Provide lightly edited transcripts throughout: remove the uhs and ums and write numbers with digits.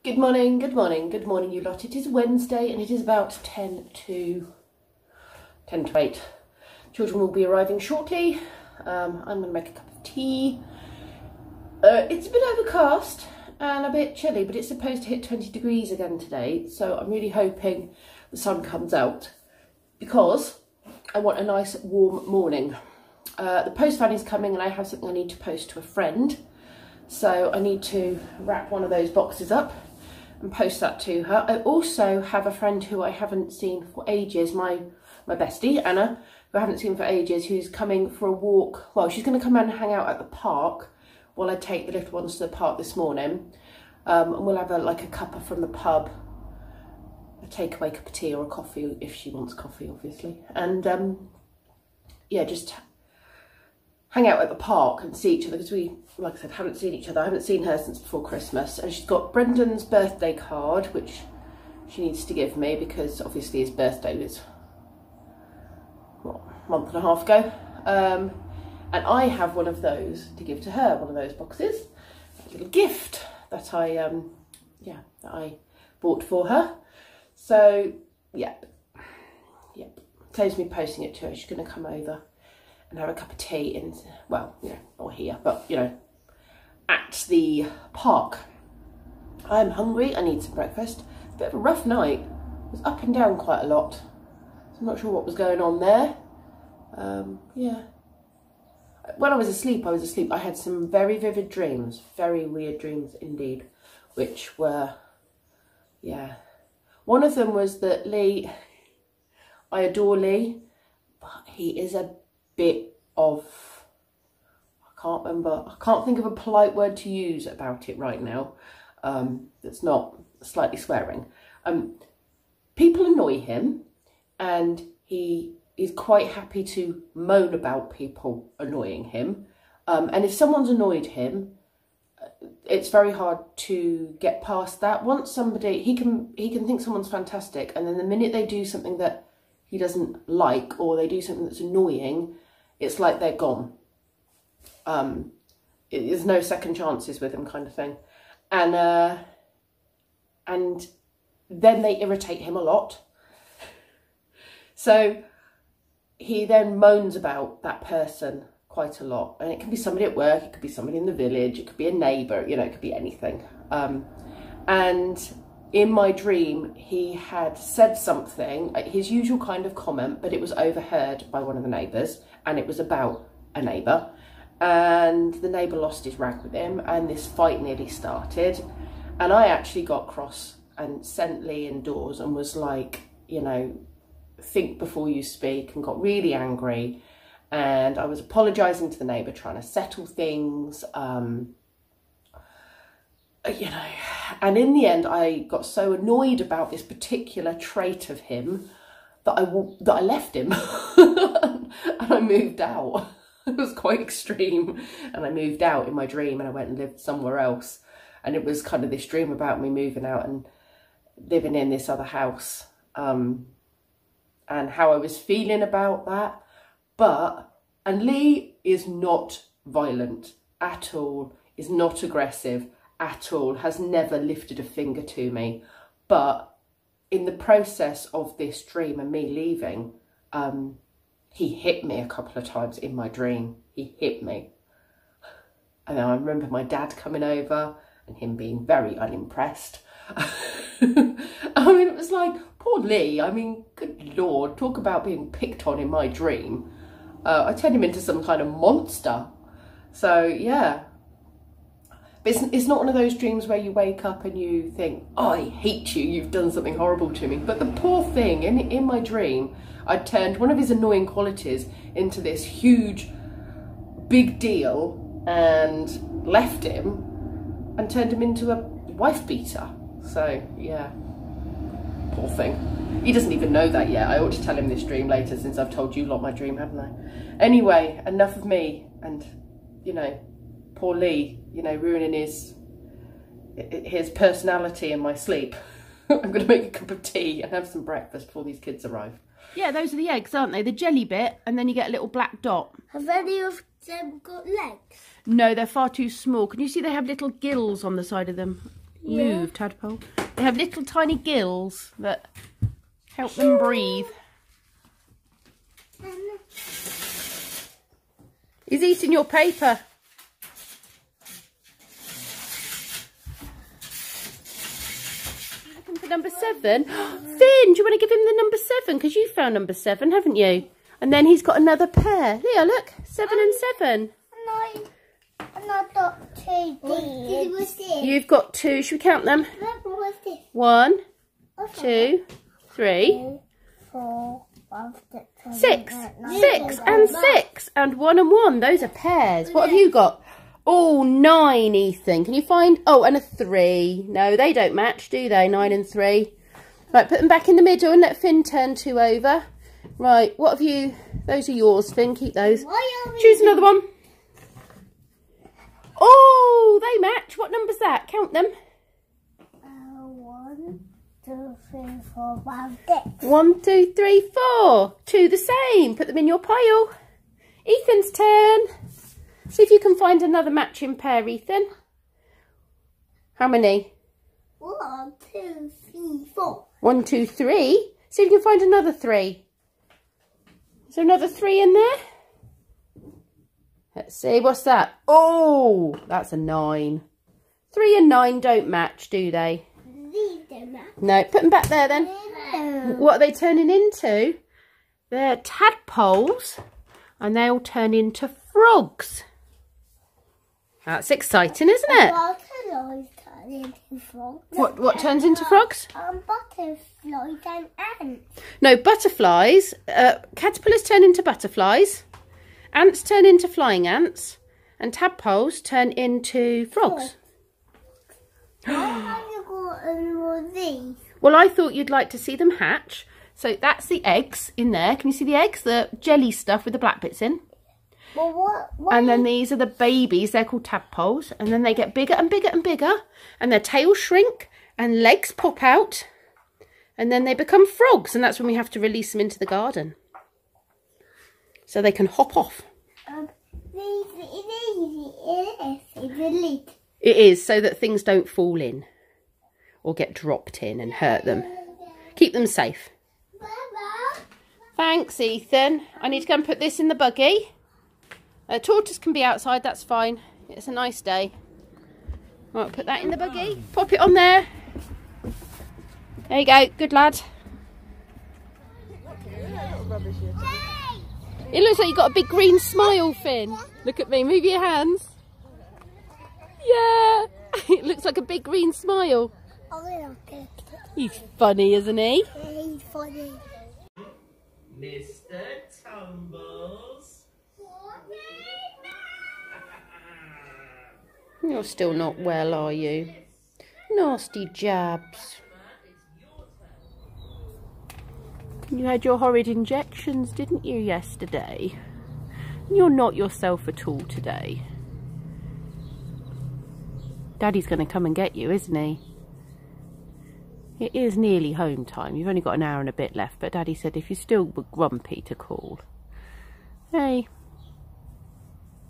Good morning, good morning, good morning, you lot. It is Wednesday and it is about 10 to 8. Children will be arriving shortly. I'm going to make a cup of tea. It's a bit overcast and a bit chilly, but it's supposed to hit 20 degrees again today. So I'm really hoping the sun comes out because I want a nice warm morning. The post van is coming and I have something I need to post to a friend. So I need to wrap one of those boxes up and post that to her. I also have a friend who I haven't seen for ages, my bestie, Anna, who I haven't seen for ages, who's coming for a walk. Well, she's going to come and hang out at the park while I take the little ones to the park this morning. And we'll have a cuppa from the pub, a takeaway cup of tea or a coffee, if she wants coffee, obviously. And yeah, just hang out at the park and see each other, because we, like I said, haven't seen each other. I haven't seen her since before Christmas. And she's got Brendan's birthday card, which she needs to give me because obviously his birthday was, what, a month and a half ago. And I have one of those to give to her, one of those boxes, a little gift that I bought for her. So, yep. Saves me posting it to her. She's going to come over and have a cup of tea in, well, you know, not here, but, you know, at the park. I'm hungry, I need some breakfast. It's a bit of a rough night. It was up and down quite a lot. So I'm not sure what was going on there. Yeah. When I was asleep. I had some very vivid dreams, very weird dreams indeed, which were, yeah. One of them was that Lee, I adore Lee, but he is a bit of, I can't think of a polite word to use about it right now, that's not slightly swearing. People annoy him and he is quite happy to moan about people annoying him. And if someone's annoyed him, it's very hard to get past that. Once somebody, he can think someone's fantastic, and then the minute they do something that he doesn't like, or they do something that's annoying, it's like they're gone. There's no second chances with him, kind of thing. And then they irritate him a lot. So he then moans about that person quite a lot. And it can be somebody at work, it could be somebody in the village, it could be a neighbour, you know, it could be anything. And in my dream, he had said something, his usual kind of comment, but it was overheard by one of the neighbours, and it was about a neighbour. And the neighbour lost his rag with him, and this fight nearly started. And I actually got cross and sent Lee indoors and was like, you know, think before you speak, and got really angry. And I was apologising to the neighbour, trying to settle things, you know, and in the end I got so annoyed about this particular trait of him that I left him and I moved out. It was quite extreme, and I moved out in my dream and I went and lived somewhere else. And it was kind of this dream about me moving out and living in this other house, and how I was feeling about that. And Lee is not violent at all, is not aggressive at all, has never lifted a finger to me. But in the process of this dream and me leaving, he hit me a couple of times in my dream. He hit me. And I remember my dad coming over and him being very unimpressed. I mean, it was like, poor Lee. I mean, good Lord, talk about being picked on in my dream. I turned him into some kind of monster. So, yeah. But it's not one of those dreams where you wake up and you think, oh, I hate you, you've done something horrible to me. But the poor thing, in my dream, I turned one of his annoying qualities into this huge, big deal and left him and turned him into a wife beater. So, yeah. Poor thing. He doesn't even know that yet. I ought to tell him this dream later, since I've told you lot my dream, haven't I? Anyway, enough of me and, you know, poor Lee, you know, ruining his personality in my sleep. I'm going to make a cup of tea and have some breakfast before these kids arrive. Yeah, those are the eggs, aren't they? The jelly bit, and then you get a little black dot. Have any of them got legs? No, they're far too small. Can you see they have little gills on the side of them? move, tadpole. They have little tiny gills that help them breathe. He's eating your paper. Looking for number 7. Finn, do you want to give him the number 7? Because you found number 7, haven't you? And then he's got another pair. Here, look. 7 and 7. And I got 2. You've got 2. Should we count them? 1, 2, 3, 4, 5, 6, 6. 6 and 6. And 1 and 1. Those are pairs. What have you got? Oh, 9, Ethan. Can you find... Oh, and a 3. No, they don't match, do they? 9 and 3. Right, put them back in the middle and let Finn turn 2 over. Right, what have you... Those are yours, Finn. Keep those. Choose another one. Oh, they match. What number's that? Count them. 1, 2, 3, 4, 5, 6. 1, 2, 3, 4. 2 the same. Put them in your pile. Ethan's turn. See if you can find another matching pair, Ethan. How many? 1, 2, 3, 4. 1, 2, 3. See if you can find another 3. Is there another 3 in there? Let's see, what's that? Oh, that's a 9. 3 and 9 don't match, do they? These don't match. No, put them back there then. No. What are they turning into? They're tadpoles, and they'll turn into frogs. That's exciting, isn't it? Butterflies turn into frogs. What turns into frogs? Butterflies and ants. No, butterflies. Caterpillars turn into butterflies. Ants turn into flying ants. And tadpoles turn into frogs. Why have you got all these? Well, I thought you'd like to see them hatch. So that's the eggs in there. Can you see the eggs? The jelly stuff with the black bits in. Well, And then these are the babies. They're called tadpoles. And then they get bigger and bigger and bigger. And their tails shrink and legs pop out. And then they become frogs. And that's when we have to release them into the garden, so they can hop off. It is, so that things don't fall in or get dropped in and hurt them. Keep them safe. Thanks, Ethan. I need to go and put this in the buggy. Tortoise can be outside, that's fine. It's a nice day. Right, put that in the buggy. Pop it on there. There you go, good lad. It looks like you've got a big green smile, Finn. Look at me, move your hands. Yeah, it looks like a big green smile. He's funny, isn't he? Yeah, he's funny. Mr. Tumbles. You're still not well, are you? Nasty jabs. You had your horrid injections, didn't you, yesterday? You're not yourself at all today. Daddy's going to come and get you, isn't he? It is nearly home time. You've only got an hour and a bit left, but Daddy said if you're still grumpy to call. Hey,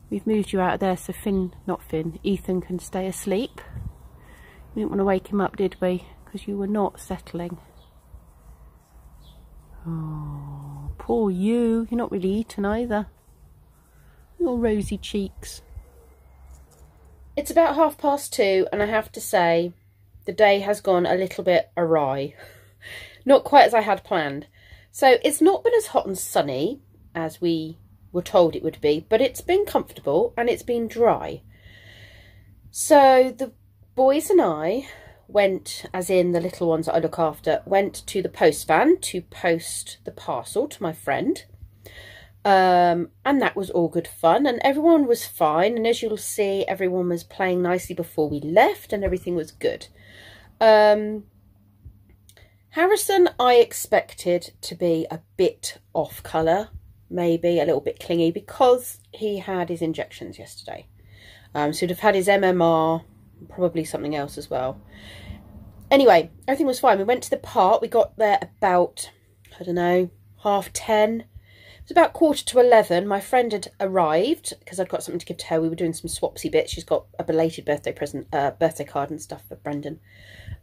we've moved you out of there so Ethan can stay asleep. We didn't want to wake him up, did we? Because you were not settling. Oh, poor you. You're not really eating either. Your rosy cheeks. It's about 2:30 and I have to say the day has gone a little bit awry. Not quite as I had planned. So it's not been as hot and sunny as we were told it would be, but it's been comfortable and it's been dry. So the boys and I went, as in the little ones that I look after, went to the post van to post the parcel to my friend. And that was all good fun and everyone was fine, and as you'll see, everyone was playing nicely before we left and everything was good. Harrison I expected to be a bit off colour, maybe a little bit clingy, because he had his injections yesterday. So he'd have had his MMR, probably something else as well. Anyway, everything was fine. We went to the park. We got there about, I don't know, 10:30. was about 11:15. My friend had arrived because I'd got something to give to her. We were doing some swapsy bits. She's got a belated birthday present, birthday card and stuff for Brendan.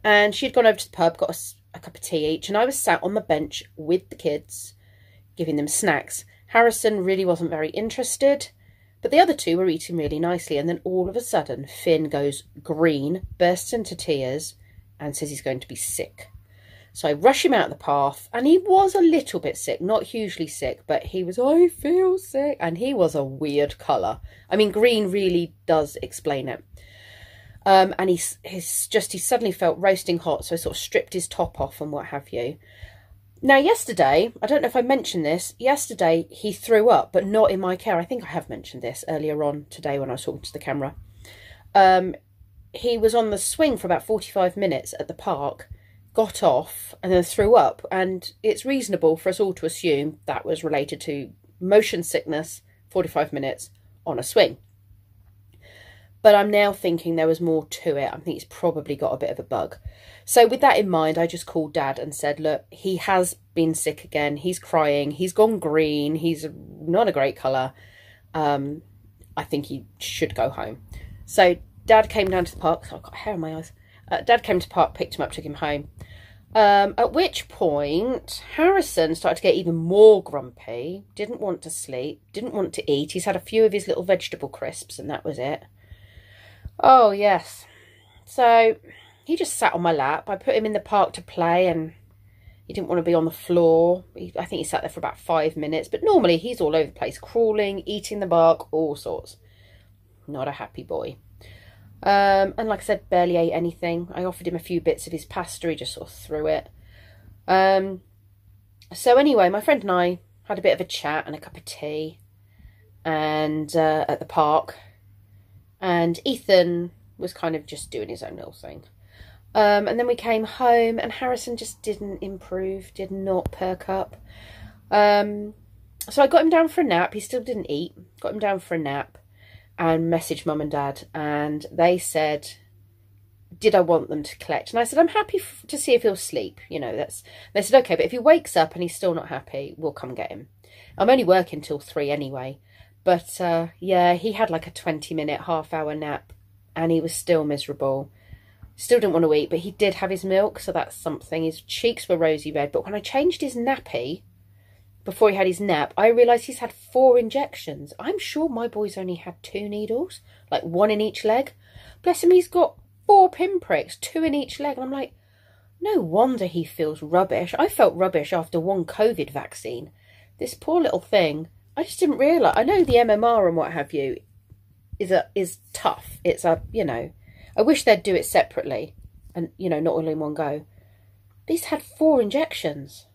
And she'd gone over to the pub, got us a cup of tea each. And I was sat on the bench with the kids, giving them snacks. Harrison really wasn't very interested, but the other two were eating really nicely. And then all of a sudden, Finn goes green, bursts into tears, and says he's going to be sick. So I rush him out the path, and he was a little bit sick, not hugely sick, but he was, I feel sick. And he was a weird colour. I mean, green really does explain it. And he suddenly felt roasting hot, so I sort of stripped his top off and what have you. Now, yesterday, I don't know if I mentioned this, yesterday he threw up, but not in my care. I think I have mentioned this earlier on today when I was talking to the camera. He was on the swing for about 45 minutes at the park, got off and then threw up, and it's reasonable for us all to assume that was related to motion sickness, 45 minutes on a swing. But I'm now thinking there was more to it. I think he's probably got a bit of a bug. So with that in mind, I just called Dad and said, look, he has been sick again. He's crying. He's gone green. He's not a great colour. I think he should go home. So Dad came down to the park. I've got hair in my eyes. Dad came to the park, picked him up, took him home. At which point, Harrison started to get even more grumpy, didn't want to sleep, didn't want to eat. He's had a few of his little vegetable crisps and that was it. Oh, yes. So he just sat on my lap. I put him in the park to play and he didn't want to be on the floor. I think he sat there for about 5 minutes, but normally he's all over the place, crawling, eating the bark, all sorts. Not a happy boy. And like I said, barely ate anything. I offered him a few bits of his pasta. He just sort of threw it. So anyway, my friend and I had a bit of a chat and a cup of tea and at the park. And Ethan was kind of just doing his own little thing. And then we came home and Harrison just didn't improve, did not perk up. So I got him down for a nap. He still didn't eat. Got him down for a nap and messaged Mum and Dad. And they said, did I want them to collect? And I said, I'm happy to see if he'll sleep. You know, they said, okay, but if he wakes up and he's still not happy, we'll come get him. I'm only working till 3 anyway. But yeah, he had like a 20-minute, half-hour nap and he was still miserable. Still didn't want to eat, but he did have his milk, so that's something. His cheeks were rosy red. But when I changed his nappy, before he had his nap, I realised he's had 4 injections. I'm sure my boy's only had 2 needles, like 1 in each leg. Bless him, he's got 4 pinpricks, 2 in each leg. And I'm like, no wonder he feels rubbish. I felt rubbish after 1 COVID vaccine. This poor little thing. I just didn't realise. I know the MMR and what have you is tough. It's a, you know, I wish they'd do it separately and, you know, not all in one go. But he's had 4 injections.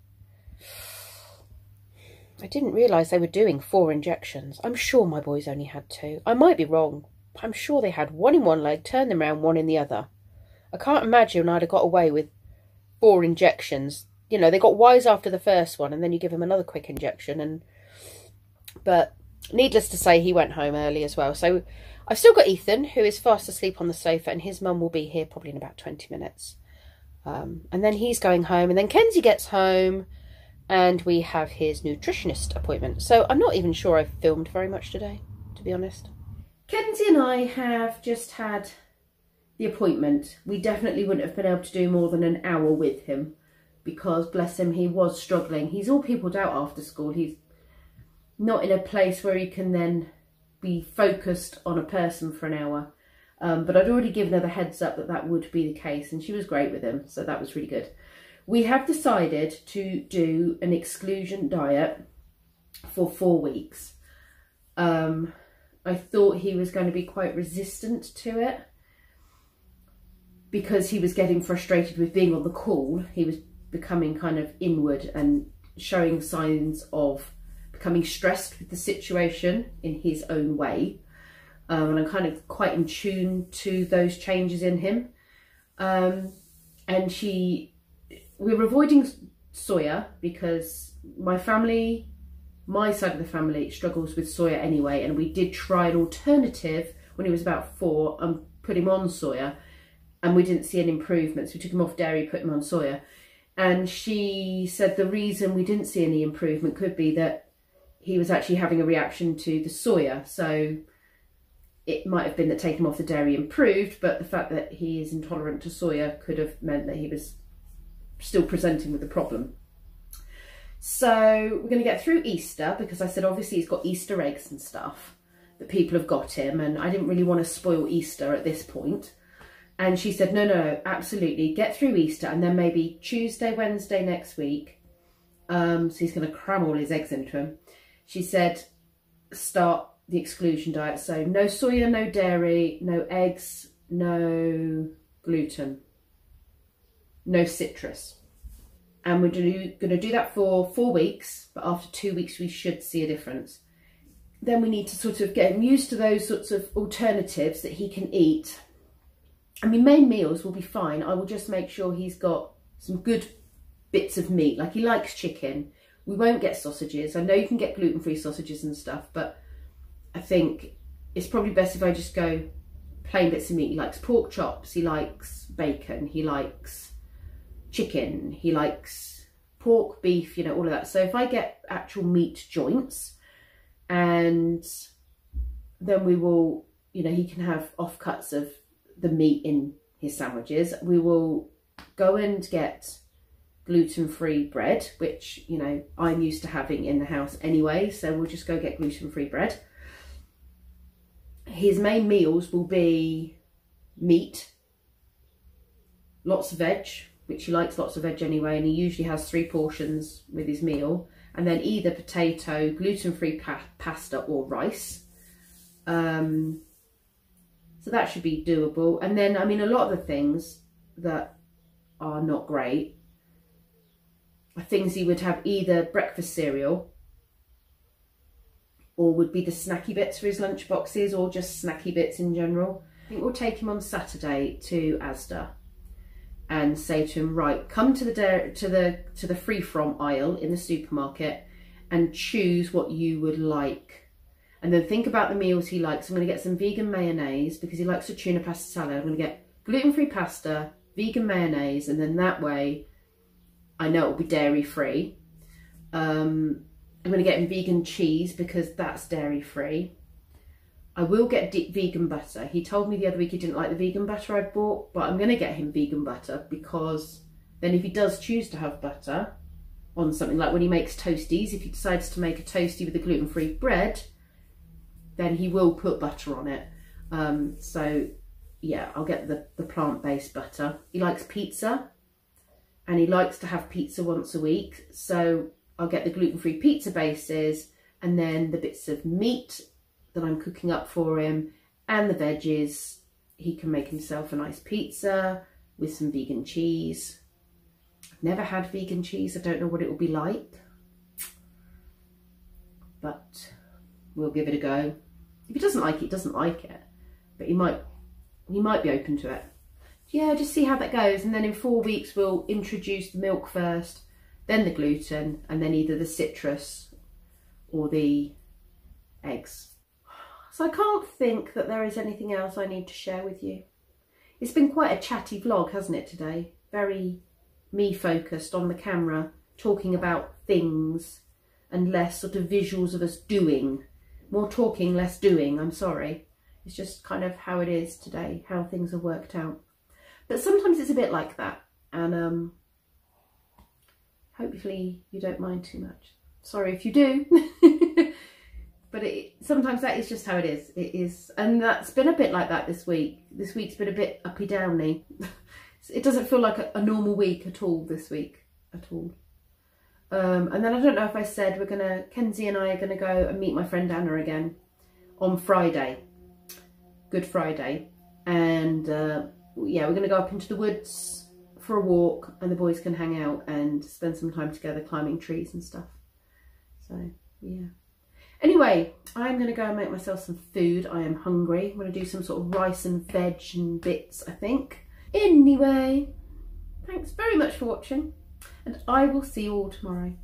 I didn't realise they were doing 4 injections. I'm sure my boys only had 2. I might be wrong. But I'm sure they had 1 in one leg, turned them around, 1 in the other. I can't imagine I'd have got away with 4 injections. You know, they got wise after the first one and then you give them another quick injection. But needless to say, he went home early as well. So I've still got Ethan, who is fast asleep on the sofa, and his mum will be here probably in about 20 minutes. And then he's going home, and then Kenzie gets home, and we have his nutritionist appointment. So I'm not even sure I've filmed very much today, to be honest. Kenzie and I have just had the appointment. We definitely wouldn't have been able to do more than an hour with him, because, bless him, he was struggling. He's all peopled out after school. He's not in a place where he can then be focused on a person for an hour. But I'd already given her the heads up that that would be the case, and she was great with him, so that was really good. We have decided to do an exclusion diet for 4 weeks. I thought he was going to be quite resistant to it because he was getting frustrated with being on the call. He was becoming kind of inward and showing signs of becoming stressed with the situation in his own way. And I'm kind of quite in tune to those changes in him. And we were avoiding soya because my side of the family struggles with soya anyway. And we did try an alternative when he was about 4 and put him on soya, and we didn't see any improvements. We took him off dairy, put him on soya. And she said the reason we didn't see any improvement could be that he was actually having a reaction to the soya. So it might have been that taking him off the dairy improved, but the fact that he is intolerant to soya could have meant that he was still presenting with the problem. So we're going to get through Easter, because I said obviously he's got Easter eggs and stuff that people have got him, and I didn't really want to spoil Easter at this point. And she said, no, absolutely, get through Easter, and then maybe Tuesday, Wednesday next week, so he's going to cram all his eggs into him. She said, start the exclusion diet. So no soya, no dairy, no eggs, no gluten, no citrus. And we're going to do that for 4 weeks, but after 2 weeks we should see a difference. Then we need to sort of get him used to those sorts of alternatives that he can eat. I mean, main meals will be fine. I will just make sure he's got some good bits of meat. Like, he likes chicken. We won't get sausages. I know you can get gluten-free sausages and stuff, but I think it's probably best if I just go plain bits of meat. He likes pork chops, he likes bacon, he likes chicken, he likes pork, beef, you know, all of that. So if I get actual meat joints, and then we will, you know, he can have offcuts of the meat in his sandwiches. We will go and get gluten-free bread, which, you know, I'm used to having in the house anyway, so we'll just go get gluten-free bread. His main meals will be meat, lots of veg, which he likes lots of veg anyway, and he usually has 3 portions with his meal, and then either potato, gluten-free pasta or rice. So that should be doable. And then, I mean, a lot of the things that are not great are things he would have either breakfast cereal, or would be the snacky bits for his lunch boxes, or just snacky bits in general. I think we'll take him on Saturday to Asda and say to him, right, come to the free from aisle in the supermarket and choose what you would like. And then think about the meals he likes. I'm going to get some vegan mayonnaise because he likes a tuna pasta salad. I'm going to get gluten-free pasta, vegan mayonnaise, and then that way I know it'll be dairy-free. I'm going to get him vegan cheese because that's dairy-free. I will get vegan butter. He told me the other week he didn't like the vegan butter I bought, but I'm going to get him vegan butter, because then if he does choose to have butter on something, like when he makes toasties, if he decides to make a toastie with the gluten-free bread, then he will put butter on it. So yeah, I'll get the plant-based butter. He likes pizza, and he likes to have pizza once a week, so I'll get the gluten-free pizza bases, and then the bits of meat that I'm cooking up for him and the veggies. He can make himself a nice pizza with some vegan cheese. I've never had vegan cheese. I don't know what it will be like, but we'll give it a go. If he doesn't like it, he doesn't like it, but he might be open to it. Yeah, just see how that goes. And then in 4 weeks, we'll introduce the milk first, then the gluten, and then either the citrus or the eggs. So I can't think that there is anything else I need to share with you. It's been quite a chatty vlog, hasn't it, today? Very me focused on the camera, talking about things and less sort of visuals of us doing. More talking, less doing, I'm sorry. It's just kind of how it is today, how things are worked out. But sometimes it's a bit like that, and hopefully you don't mind too much. Sorry if you do. But sometimes that is just how it is. It is, and that's been a bit like that this week. This week's been a bit uppy-downy. It doesn't feel like a normal week at all this week, at all. And then I don't know if I said Kenzie and I are gonna go and meet my friend Anna again on Friday, Good Friday, and yeah, we're gonna go up into the woods for a walk, and the boys can hang out and spend some time together climbing trees and stuff. So yeah. Anyway, I'm going to go and make myself some food. I am hungry. I'm going to do some sort of rice and veg and bits, I think. Anyway, thanks very much for watching, and I will see you all tomorrow.